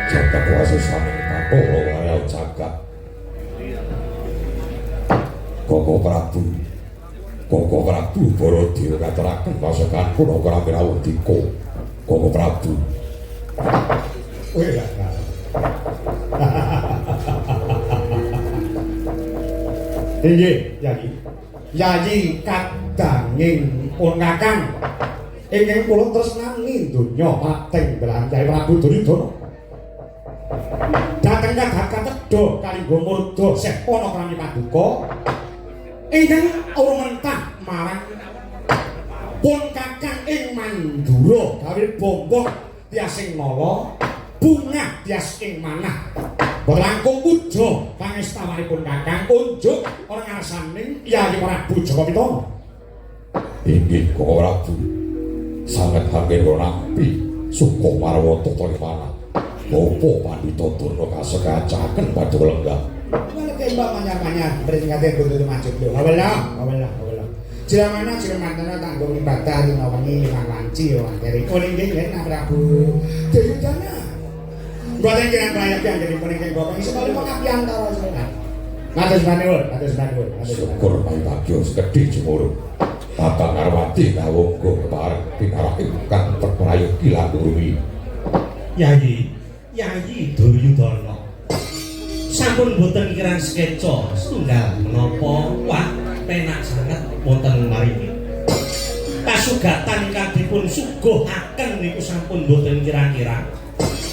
jagat wasisane Bathara Warya jagat. Koko Prabu Baladewa katuraken pasukan Punakara Wirawedika. Koko Prabu. Wih, Inggih, Yayi. Yayi kadanging pun Kakang. Ingkang kula tresnani donya pating belahan Kyai Prabu Duryudana. Dhateng kadha-kadha kalingga murda sepana krami paduka. Ingkang urmentah marang pun Kakang ing Mandura gawe bombong tiasing nala, bungah tias ing manah. Berlangkung puja pangestawanipun Kakang unjuk ora ngarsaning Yayi Prabu Jaka Pitana. Inggih Koko Prabu. Sanget hampir nampi suka marwata tripana. Bapa Pandhita Durna kasekacaken badhe lenggah. Wala kay mbak manyar-manyar beringate kudu maju lho. Awelah. Jiramana jiramantana kanggo ibadah dina wengi lan wanci yo angger iku nggih yen Prabu Duryudana. Mboten kirang prayogi anggenipun ingkang Bapak iso kali mengabdi antara semoga. Matur nuwun. Syukur pangagya sekedhik jemur. Kakang Ngarwati kawungga kepareng pinarah ingkang prayogi lan durmi. Yayi Duryudana. Sampun boten kirang sekeca setunggal menapa wah penak sanget wonten maringi. Kasugatan ingkang dipun suguhaken niku sampun boten kira-kira.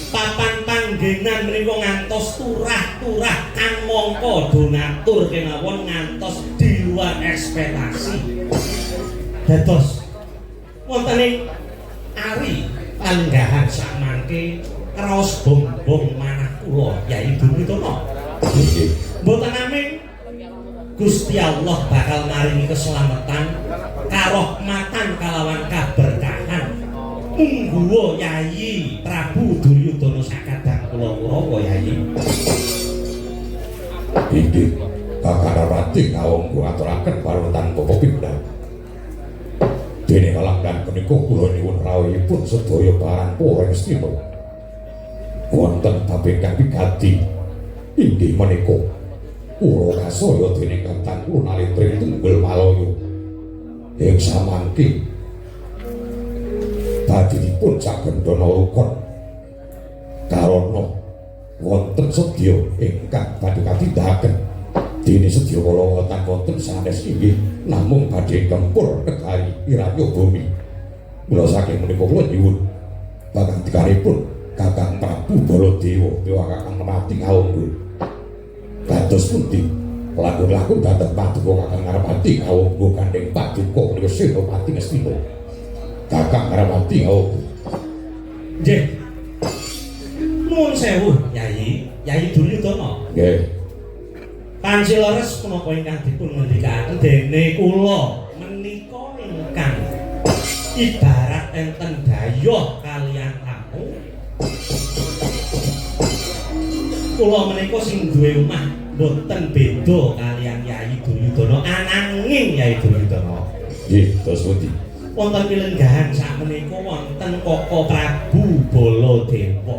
Papan panggenan menika ngantos turah-turah kang mangka donatur kemawon ngantos di luar ekspektasi. Dados wonten ari palenggahan sakmangke raos bombong manah kula Yayi Duryudana. Mboten amin Gusti Allah bakal maringi keselamatan karahmatan kalawan kaberkahan mungguwa Yayi Prabu Duryudana sakadang kula Kurawa Yayi. Inggih Kakang Ngarwati kawungga aturaken panuwun Bapa Pindhah. Dene kalanggan punika kula nyuwun rawuhipun sedaya barang para estima. Wonten tabing kang wigati inggih menika ura kasaya dening Kakang kula Nalitri Tunggul Malaya ing samangke badhe dipun sagendana rukun karana wonten sedya ingkang badhe katindahaken dene sedya kala wonten sanes inggih namung badhe kempur negari Iraja Bumi. Mula saking menika kula nyuwun pangandikanipun Kakang Prabu Baladewa dewa Kakang Ngarwati kawungga dados pundi lakon-lakon dhateng paduka Kakang Ngarwati kawungga kandhing paduka menika Senopati Ngastina. Kakang Ngarwati kawungga. Nggih. Nuwun sewu Yayi Duryudana. Nggih. Panjileres punapa ingkang dipun ngendikaken dene kula menika ingkang ibarat enten dayoh kaliyan tamu. Kula menika sing duwe omah mboten beda kaliyan Yayi Duryudana ananging Yayi Duryudana. Nggih, terus pundi? Wonten pilenggahan sakmenika wonten Koko Prabu Baladewa.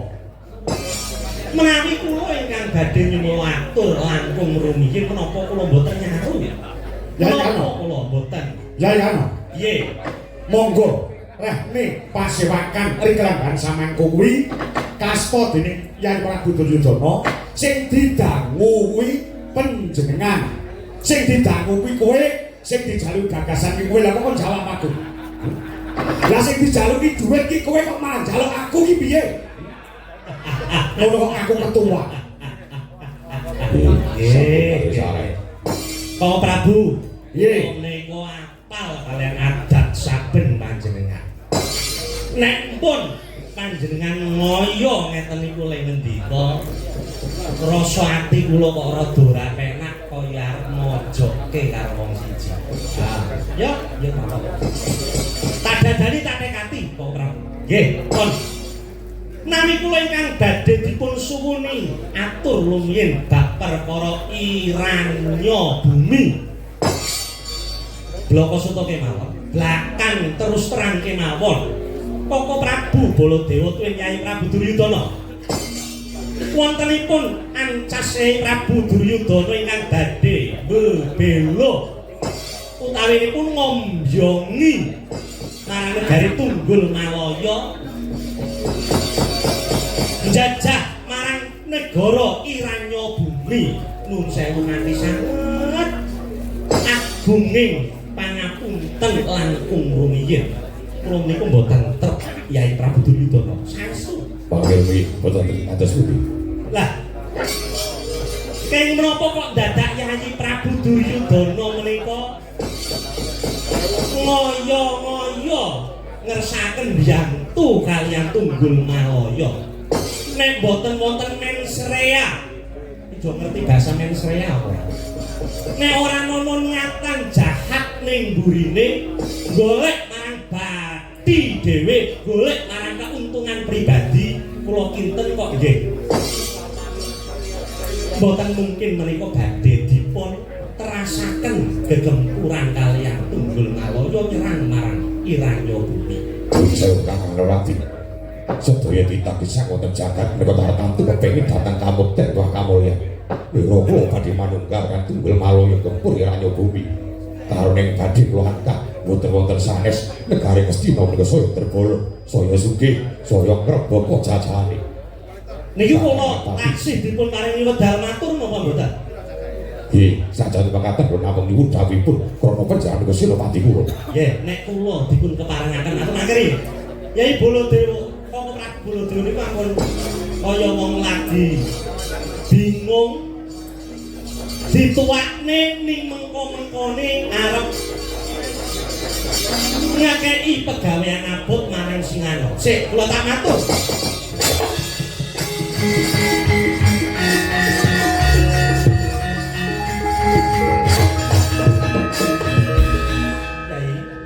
Menawi kula ingkang badhe nyuwun atur langkung rumiyin menapa kula mboten nyaru ya? Menapa kula mboten? Yayana. Nggih. Monggo rehne pasewakan riklamban samangku kuwi kasta dening Yayi Prabu Duryudana sing didangu kuwi panjenengan. Sing didangu kuwi kowe, sing dijaluk gagasan kuwi kowe lha kok jawab aku. Lah sing dijaluki dhuwit ki kowe kok malah njaluk aku ki piye? Ngono kok aku ketua. Nggih. Koko Prabu. Nggih. Menika apal kalian adat saben panjenengan. Nek pun panjenengan ngoyo ngeten niku le ngendika rasa ati kula kok rada ora penak kaya arep mojokke karo wong siji. Ya mawon. Tak dadani tak tekati Koko Prabu. Nggih, pun. Nami kula ingkang badhe dipun suwuni atur lumiyin bab perkara Iranya Bumi. Bloko Suta kemawon, blakan terus terang kemawon. Koko Prabu Baladewa tuwin Yayi Prabu Duryudana. wontenipun ancase Prabu Duryudana ingkang badhe bebelo utawinipun ngombyongi marang negari Tunggul Malaya njajah marang negara Iranya Bumi nun sewu nganti sanget agunging pangapunten langkung rumiyin kula menika mboten trep Yai Prabu Duryudana saestu Panggilmi boten atas pundi. lah keng menapa kok dadak Yai Prabu Duryudana menika ngoyo-ngoyo ngersaken biyantu kaliyan Tunggul Malaya nek boten wonten mensrea ijo ngerti bahasa mensrea apa nek ora ana niatan jahat ning burine golek marang bathi dhewe golek marang keuntungan pribadi kula kinten kok nggih boten mungkin menika badhe dipun terasaken gegempuran kaliyan Tunggul Malaya nyerang marang Iranya Bumi. Saya Kakang Lelati. Sedaya ditagih wonten jagat menika tartamtu kepengin datang kamut ten wah kamulya. Loro kula badhe manunggal kan Tunggul Malaya gempur Iranya Bumi. Karo ning badhe kula angkat boten wonten sanes negari Ngastina menika saya tergolong saya sugih saya ngrebaka jajane. Niki kula taksih dipun paringi wedal matur napa mboten? Nggih, sajane makaten pun namung nyuwun dawuhipun krana panjenengan Gusti Senopati kula. Nggih, nek kula dipun keparengaken atur mangkeri. Yai Baladewa, Koko Prabu Baladewa niku ampun kaya wong lagi bingung dituwakne ning mengko-mengkone arep ngakei pegawean abot marang Singana. Sik, kula tak matur.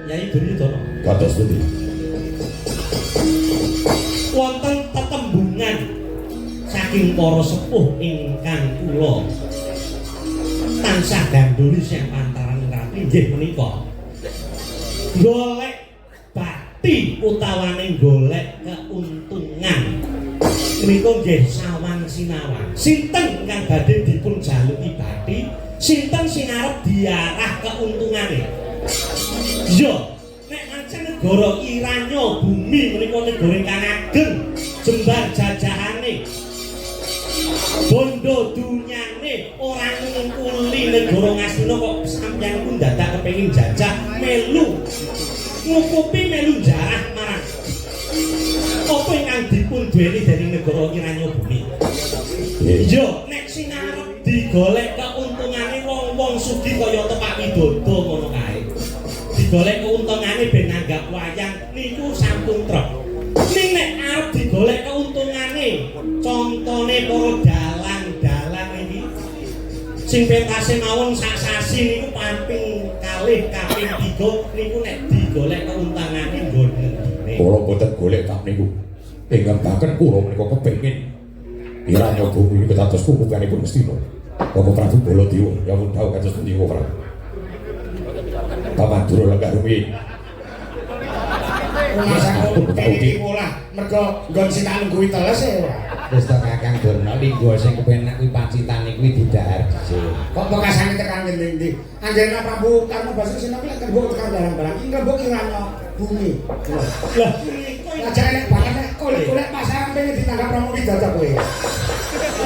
Yai Duryudana Kados pundi? wonten tetembungan saking para sepuh ingkang kula tansah gandhuli sing pantaran rapi nggih menika golek bakti utawane golek keuntungan menika nggih sawang sinawang sinten ingkang badhe dipun jaluki bakti sinten sing arep diarah keuntungane iya nek pancen negara Iranya Bumi menika negara ingkang ageng jembar jajahane bondo dunyane ora ngungkuli negara Ngastina kok sampeyan pun dadak kepengin jajah melu ngukupi melu jarah marang apa ingkang dipun duweni dening negara Iranya Bumi iya nek sing arep digolek keuntungane wong-wong sugih kaya Pak Widodo ngono kae digolek keuntungane ben nanggap wayang niku sampun trep ning nek arep digolek keuntungane contone para dalang-dalang iki sing pentase mawon sak sasi niku pamping kalih kaping 3 niku nek digolek keuntungane nggon ngendine Kula boten golek tak niku. Ingkang bahkan kula menika kepengin Iranya Bumi pitados kukupanipun Ngastina. Koko Prabu Baladewa ya pun tau kados pundi kok Prabu. Paman Dura lenggah rumiyin. Masaku iki pola mergo nggon sing tak nungguhi teles e ora. Wis to Kakang Durna linggo sing kepenak kuwi pacitane kuwi didahar dhisik. Kok bekasane tekan ndi-ndi. Anggena Prabu Karna Basri Sinapi lek mbok tekan barang-barang iki mbok Iranya Bumi. lah Ya jane nek banget nek golek pasangan pengen ditanggap Romo Widodo kowe.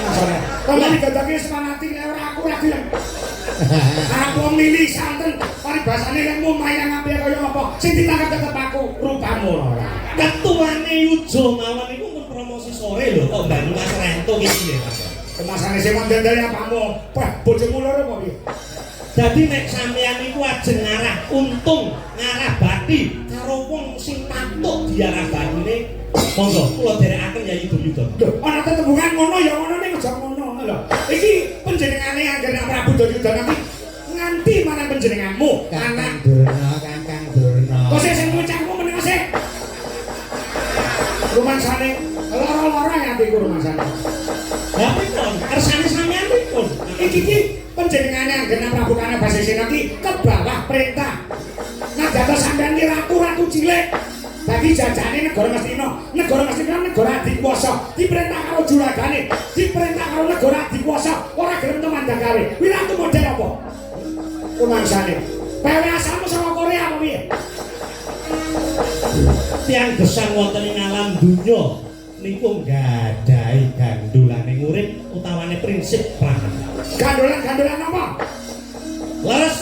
Masalah. Romo Widodo ki wis manati nek ora aku ora gelem. Aku milih santen paribasane nek mumayang apik kaya apa sing ditangkap tetep aku rupamu ora. ketuane Yujo mawon niku mun promosi sore lho kok Banyumas Rento iki lho Mas. Kemasane sing ndendel apamu? Wah, bojomu loro apa piye? Dadi nek sampeyan niku ajeng ngarah untung, ngarah bathi karo wong sing patut diarah bathine, monggo kula derekaken Yai Duryudana. Lho, ana tetembungan ngono ya ngono ning aja ngono lho. Iki panjenengane Anggena Prabu Duryudana iki nganti marang panjenenganmu, anak Kakang Durna. kok sing ngucapmu meneng sik. Rumangsane lara-lara ya iku rumangsane. Lah pripun? Kersane sampeyan pripun? Iki ki panjenengane Anggena Prabu Karna Basri Sinapi ke bawah perintah. Nah, dados sampeyan ki ratu-ratu cilik. Dadi jajane negara Ngastina. Negara Ngastina negara adikuwasa. Diperintah karo juragane, diperintah karo negara adikuwasa. Ora gelem temandak gawe. Wiratu model apa? Kumangsane. Pewe asalmu saka Korea apa piye? Tiang gesang wonten ing alam donya niku nggadahi gandulane urip utawane prinsip praman. Gandolan-gandolan apa? Leres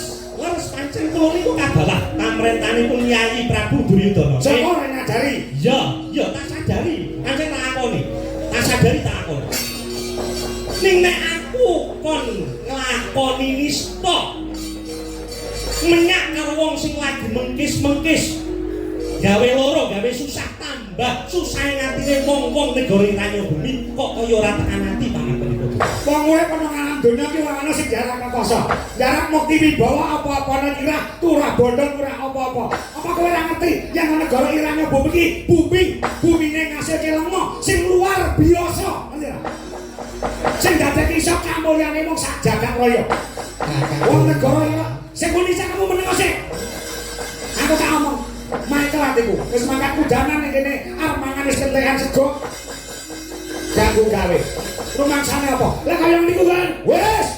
pancen kula niku kabalah pamrentanipun Nyai Prabu Duryudana. Sapa ora ngajari? Ya tak sadari. Pancen tak akoni. Tak sadari tak akoni. Ning nek aku kon nglakoni nista menyak karo wong sing lagi mengkis-mengkis gawe loro, gawe susah tambah susah ngatine wong-wong negara Iranya Bumi kok kaya ora tekan ati pangapunipun. Wong urip ana alam donya ki ora ana sing jarak rekoso. Jarak mukti wibawa apa-apane irah, turah bondo ora apa-apa. Apa kowe ora ngerti yen ana negara Iranya Bumi ki bumine ngasilke lengo sing luar biasa. Ngerti ora? Sing dadekake iso kamulyane wong sak jagat raya. Wong negara Irah sing Indonesia kamu meneng sik. Aku tak omong. Michael atiku, wis mangkat kudanan ning kene arep mangan wis kentekan sego. Ganggu gawe. Rumangsane apa? Lah kaya niku kan. Wis.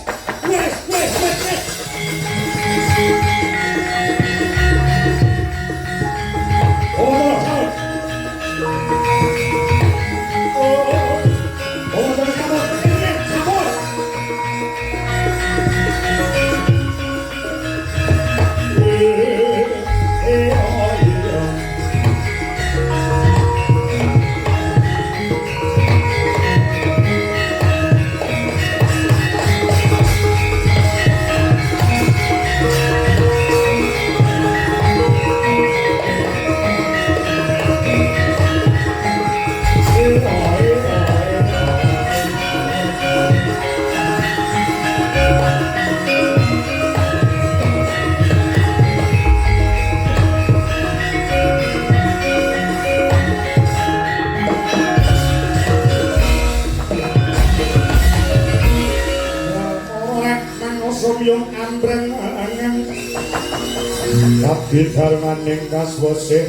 Abdi darmaning kaswase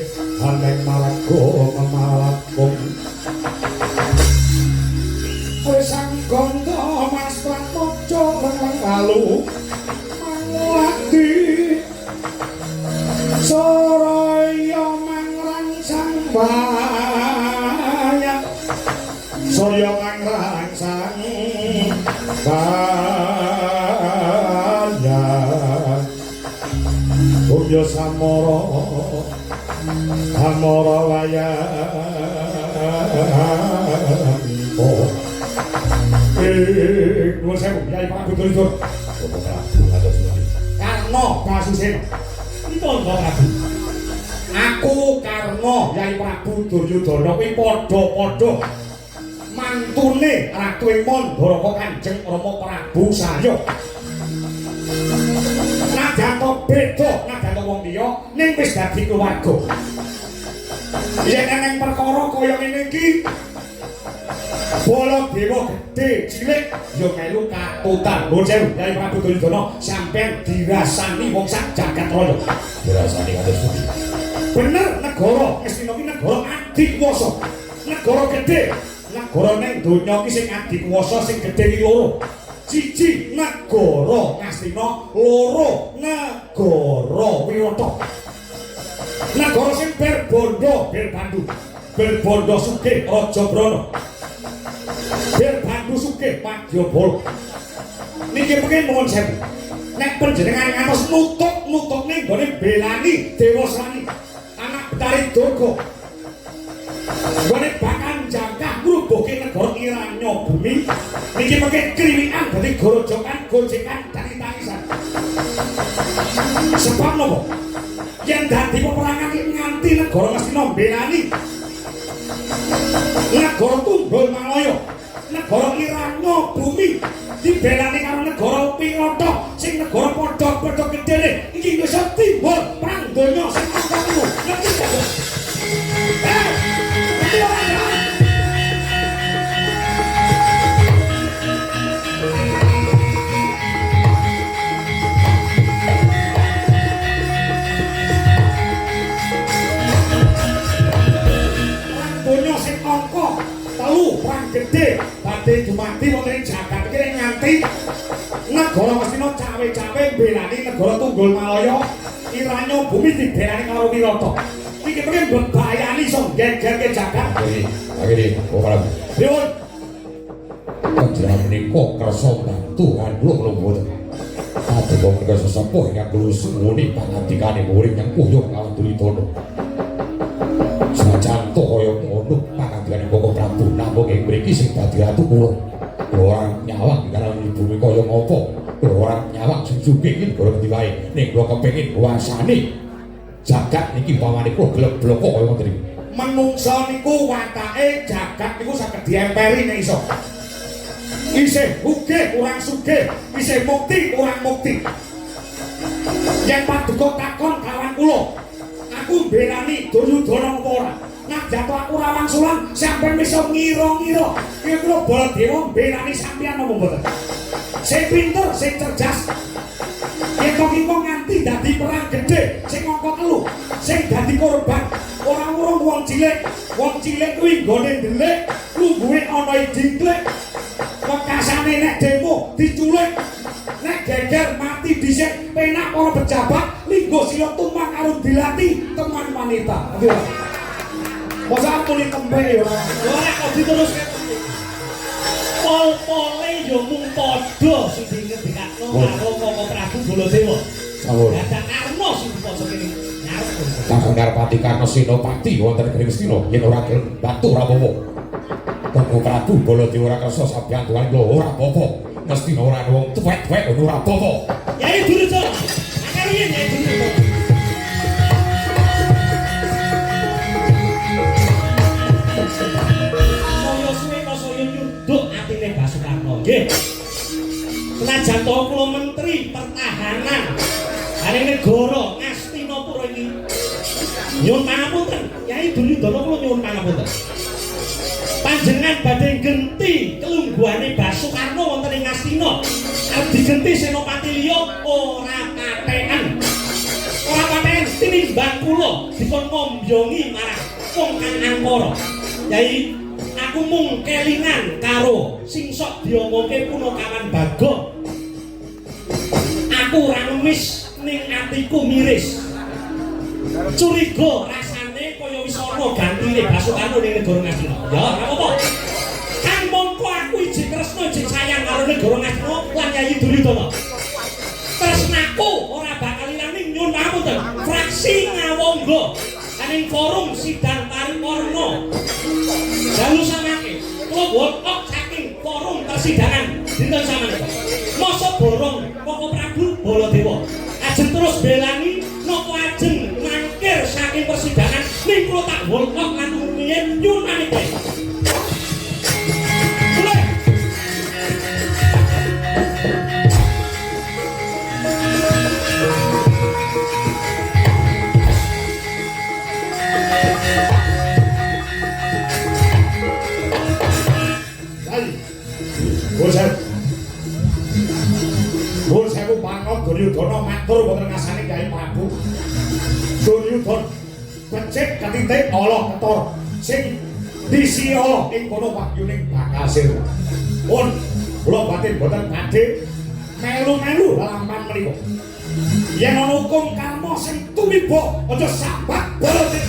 aneng malago memalakung Sang gondo mas pramojo lalu mangulati Soraya mangrangsang banyak Soraya mangrangsang banyak Bumya samara amara layampo nuwun sewu Kyai Prabu Duryudana Bapak Prabu atus nuwun Karna Basusena pripun Bapak Prabu aku Karna Kyai Prabu Duryudana kuwi padha-padha mantune Ratu ing Mandharaka Kanjeng Rama Prabu Salya Nadyanto beda nadyanto wong liya ning wis dadi keluarga. Yen ana perkara kaya ngene iki Bala dewa gedhe cilik ya melu katutan. Nuwun sewu Kyai Prabu Duryudana sampeyan dirasani wong sak jagat raya. Dirasani kados pundi? Bener negara Ngastina iki negara adikuwasa. Negara gedhe. Negara ning donya iki sing adikuwasa sing gedhe iki loro. Siji negara Ngastina, loro negara Wirata. Negara sing berbondo Berbandhu. Berbondo sugih Raja Brana. Berbandhu sugih Madyabala. Niki pengen nuwun sewu. Nek panjenengan ngantos nutuk ning gone belani Dewa Srani, anak Betari Durga. Gone bakal jangkah ngrubuhke negara Iranya Bumi. Niki mengke kriwikan dadi gorojokan gojekan dadi tangisan. Sebab napa? Yen dadi peperangan iki nganti negara Ngastina mbelani negara Tunggul Malaya, negara Iranya Bumi dibelani karo negara Wirata sing negara padha-padha gedene iki wis timbul perang donya sing kamu. Ngerti ta? Ngerti ora? perang gede badhe dumadi wonten ing jagat iki nganti negara Ngastina cawe-cawe mbelani negara Tunggul Malaya iranyo bumi diberani karo Wirata iki pengen bebayani iso gegerke jagat Akhirnya, orang Dewa Panjenengan menika kersa bantu kanggo kula mboten. Adepa menika sesepuh ingkang kula suwuni pangandikane murid yang kuyuh kawon Duryudana. Senajan kaya ngono pangandikane Koko Prabu namung ing mriki sing dadi ratu kula. Kula ora nyawang karo bumi kaya ngapa. Kula ora nyawang sing sugih iki kula ngendi wae. Ning kula kepengin nguasani jagat niki pamane kula gelem-bloko kaya ngoten iki. menungsa niku watake jagat niku saged diemperi nek iso. Isih sugih kurang sugih, isih mukti kurang mukti. Yen paduka takon kawan kula, aku mbelani Duryudana apa ora? Ngajak aku rawang sulang sampeyan iso ngira-ngira. Iki kula Baladewa mbelani sampeyan apa mboten? Sing pinter, sing cerdas. Kok nganti dadi perang gede sing angka 3 sing dadi korban ora urung wong cilik kuwi nggone ndelik lungguhe ana idingklik wekasane nek demo diculik nek geger mati dhisik penak para pejabat linggo sila tumpang karo dilati teman wanita masa muni tempe ya ora kok diteruske pol-pole yo mung padha sing dingendikno karo Koko Prabu Baladewa. Sampun. Dadak Karna sing dipojok kene ngarep. Kakang Narpati Karna Senopati wonten ing Ngastina yen ora gelem bantu Rapopo. Koko Prabu Baladewa ora kersa sabiyantuan kula ora apa-apa. Ngastina ora ana wong tuwek-tuwek ora apa-apa. Yai Duryudana. Akariyen Yai Duryudana. Saya suwe kok saya nyunduk atine Basukarna. Nggih. Senajan to kula menteri pertahanan ane negara Ngastinapura iki. Nyuwun pangapunten, Yai Duryudana kula nyuwun pangapunten. Panjenengan badhe genti kelungguhane Basukarna wonten ing Ngastina. Arep digenti senopati liya ora katheken. Ora katheken tinimbang kula dipun ngombyongi marang wong kang angkara. Yai aku mung kelingan karo sing sok diomongke Punakawan Bagong. Aku ora ngemis ning atiku miris. Curiga rasane kaya wis ana gantine Basukarna ning negara Ngastina. Ya, ora apa-apa. Kan mongko aku iji tresna iji sayang karo negara Ngastina lan Yai Duryudana. Tresnaku ora bakal ilang ning nyuwun pangapunten. Fraksi ngawangga aning forum sidang paripurna. Dalu samake, kula wotok saking forum persidangan dinten samenika. Mosok borong Koko Prabu Baladewa. Ajeng terus belani napa ajeng mangkir saking persidangan ning kula tak wotok lan rumiyin nyuwun maneka. Saya pangot Duryudana matur wonten ngasane Kyai Prabu. Duryudana becik katitik Allah ketor sing disi Allah ing kono wahyuning Bakasir. Pun kula batin boten badhe melu-melu lalaman menika. Yen ana hukum karma sing tumiba aja sabat Baladewa.